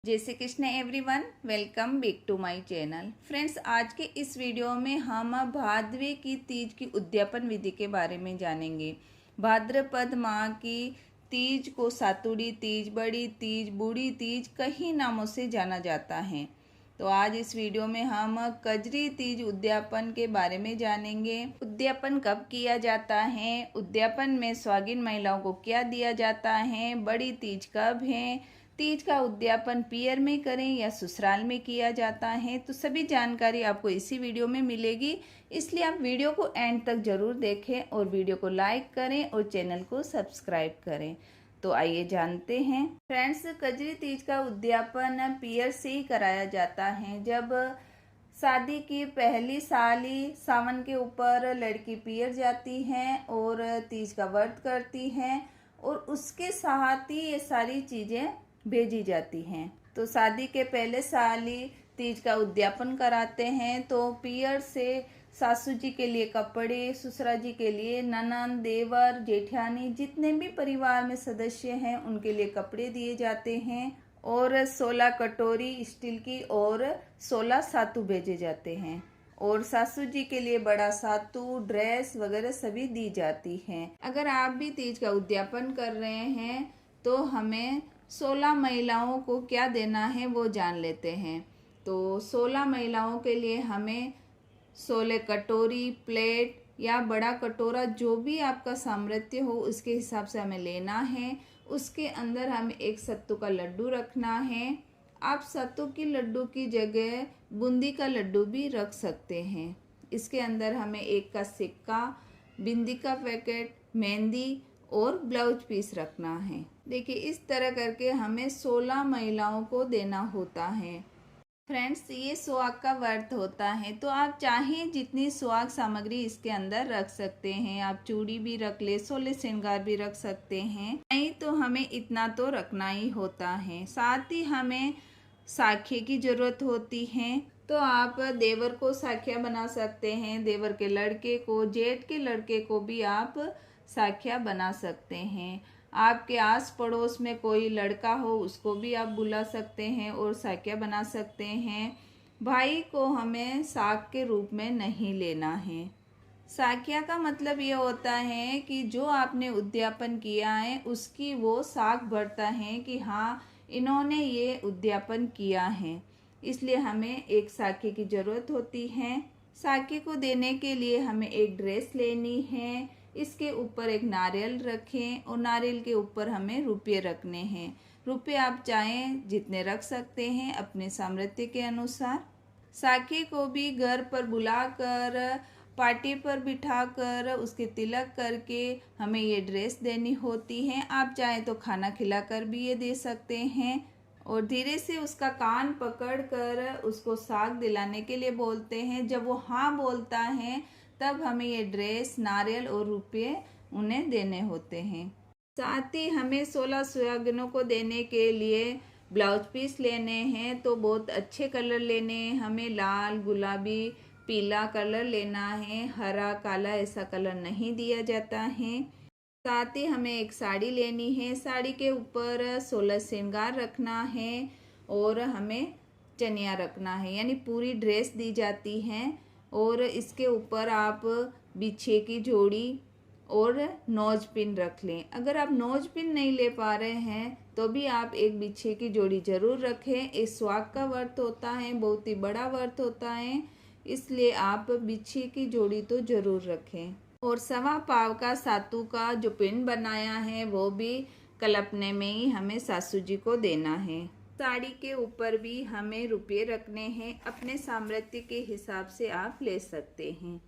जय Shri Krishna everyone, welcome back to my channel. Friends, आज के इस वीडियो में हम भाद्रवे की तीज की उद्यापन विधि के बारे में जानेंगे। भाद्रपद माह की तीज को सातुड़ी तीज, बड़ी तीज, बूढ़ी तीज कई नामों से जाना जाता है। तो आज इस वीडियो में हम कजरी तीज उद्यापन के बारे में जानेंगे। उद्यापन कब किया जाता है, उद्यापन में सुहागिन महिलाओं को क्या दिया जाता है, बड़ी तीज कब है, तीज का उद्यापन पियर में करें या ससुराल में किया जाता है, तो सभी जानकारी आपको इसी वीडियो में मिलेगी। इसलिए आप वीडियो को एंड तक जरूर देखें और वीडियो को लाइक करें और चैनल को सब्सक्राइब करें। तो आइए जानते हैं। फ्रेंड्स, कजरी तीज का उद्यापन पियर से ही कराया जाता है। जब शादी की पहली साल ही सावन के ऊपर लड़की पियर जाती है और तीज का व्रत करती है और उसके साथ ही ये सारी चीजें भेजी जाती हैं। तो शादी के पहले साल ही तीज का उद्यापन कराते हैं। तो पियर से सासू जी के लिए कपड़े, ससुरा जी के लिए ननंद, देवर, जेठानी, जितने भी परिवार में सदस्य हैं उनके लिए कपड़े दिए जाते हैं और 16 कटोरी स्टील की और 16 सातू भेजे जाते हैं और सासू जी के लिए बड़ा सातू, ड्रेस वगैरह सभी दी जाती हैं। अगर आप भी तीज का उद्यापन कर रहे हैं तो हमें 16 महिलाओं को क्या देना है वो जान लेते हैं। तो 16 महिलाओं के लिए हमें 16 कटोरी, प्लेट या बड़ा कटोरा, जो भी आपका सामर्थ्य हो उसके हिसाब से हमें लेना है। उसके अंदर हमें एक सत्तू का लड्डू रखना है। आप सत्तू की लड्डू की जगह बूंदी का लड्डू भी रख सकते हैं। इसके अंदर हमें एक का सिक्का, बिंदी का पैकेट, मेहंदी और ब्लाउज पीस रखना है। देखिए, इस तरह करके हमें 16 महिलाओं को देना होता है। फ्रेंड्स, ये सुहाग का व्रत होता है तो आप चाहें जितनी सुहाग सामग्री इसके अंदर रख सकते हैं। आप चूड़ी भी रख ले, 16 श्रृंगार भी रख सकते हैं, नहीं तो हमें इतना तो रखना ही होता है। साथ ही हमें साखे की जरूरत होती है। तो आप देवर को साखिया बना सकते हैं, देवर के लड़के को, जेठ के लड़के को भी आप साखिया बना सकते हैं। आपके आस पड़ोस में कोई लड़का हो उसको भी आप बुला सकते हैं और साखिया बना सकते हैं। भाई को हमें साक के रूप में नहीं लेना है। साखिया का मतलब ये होता है कि जो आपने उद्यापन किया है उसकी वो साख भरता है कि हाँ, इन्होंने ये उद्यापन किया है। इसलिए हमें एक साखी की जरूरत होती है। साखी को देने के लिए हमें एक ड्रेस लेनी है। इसके ऊपर एक नारियल रखें और नारियल के ऊपर हमें रुपये रखने हैं। रुपये आप चाहें जितने रख सकते हैं अपने सामर्थ्य के अनुसार। साखी को भी घर पर बुलाकर, पार्टी पर बिठाकर, उसके तिलक करके हमें ये ड्रेस देनी होती है। आप चाहें तो खाना खिलाकर भी ये दे सकते हैं और धीरे से उसका कान पकड़कर उसको साग दिलाने के लिए बोलते हैं। जब वो हाँ बोलता है तब हमें ये ड्रेस, नारियल और रुपये उन्हें देने होते हैं। साथ ही हमें 16 सुहागिनों को देने के लिए ब्लाउज पीस लेने हैं। तो बहुत अच्छे कलर लेने हैं हमें, लाल, गुलाबी, पीला कलर लेना है। हरा, काला ऐसा कलर नहीं दिया जाता है। साथ ही हमें एक साड़ी लेनी है। साड़ी के ऊपर 16 श्रृंगार रखना है और हमें चनिया रखना है, यानी पूरी ड्रेस दी जाती है। और इसके ऊपर आप बिछे की जोड़ी और नोज पिन रख लें। अगर आप नोज पिन नहीं ले पा रहे हैं तो भी आप एक बिछे की जोड़ी जरूर रखें। इस सुहाग का व्रत होता है, बहुत ही बड़ा व्रत होता है, इसलिए आप बिछे की जोड़ी तो जरूर रखें। और 1.25 पाव का सातू का जो पिंड बनाया है वो भी कलपने में ही हमें सासू जी को देना है। साड़ी के ऊपर भी हमें रुपये रखने हैं। अपने सामर्थ्य के हिसाब से आप ले सकते हैं।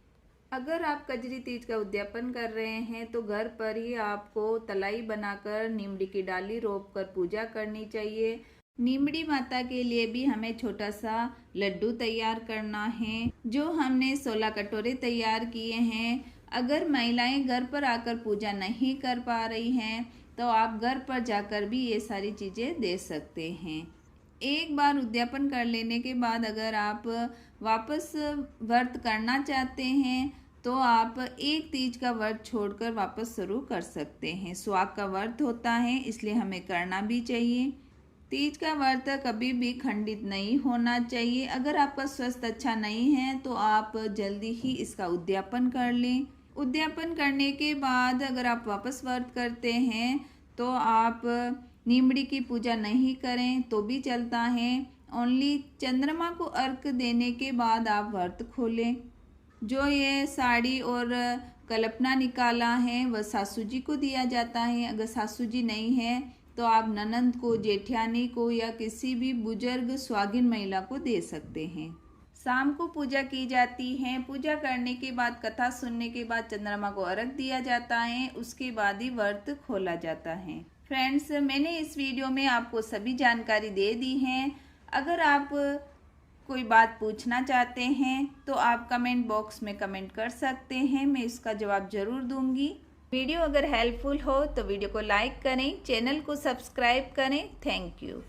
अगर आप कजरी तीज का उद्यापन कर रहे हैं तो घर पर ही आपको तलाई बनाकर नीमड़ी की डाली रोप कर पूजा करनी चाहिए। नीमड़ी माता के लिए भी हमें छोटा सा लड्डू तैयार करना है, जो हमने 16 कटोरे तैयार किए हैं। अगर महिलाएं घर पर आकर पूजा नहीं कर पा रही हैं तो आप घर पर जाकर भी ये सारी चीज़ें दे सकते हैं। एक बार उद्यापन कर लेने के बाद अगर आप वापस व्रत करना चाहते हैं तो आप एक तीज का व्रत छोड़कर वापस शुरू कर सकते हैं। सुहाग का व्रत होता है इसलिए हमें करना भी चाहिए। तीज का व्रत कभी भी खंडित नहीं होना चाहिए। अगर आपका स्वास्थ्य अच्छा नहीं है तो आप जल्दी ही इसका उद्यापन कर लें। उद्यापन करने के बाद अगर आप वापस व्रत करते हैं तो आप नीमड़ी की पूजा नहीं करें तो भी चलता है। ओनली चंद्रमा को अर्घ देने के बाद आप व्रत खोलें। जो ये साड़ी और कल्पना निकाला है वह सासू जी को दिया जाता है। अगर सासू जी नहीं है तो आप ननंद को, जेठियानी को या किसी भी बुजुर्ग स्वागिन महिला को दे सकते हैं। शाम को पूजा की जाती है। पूजा करने के बाद, कथा सुनने के बाद चंद्रमा को अर्घ दिया जाता है। उसके बाद ही व्रत खोला जाता है। फ्रेंड्स, मैंने इस वीडियो में आपको सभी जानकारी दे दी है। अगर आप कोई बात पूछना चाहते हैं तो आप कमेंट बॉक्स में कमेंट कर सकते हैं, मैं इसका जवाब ज़रूर दूंगी। वीडियो अगर हेल्पफुल हो तो वीडियो को लाइक करें, चैनल को सब्सक्राइब करें। Thank you.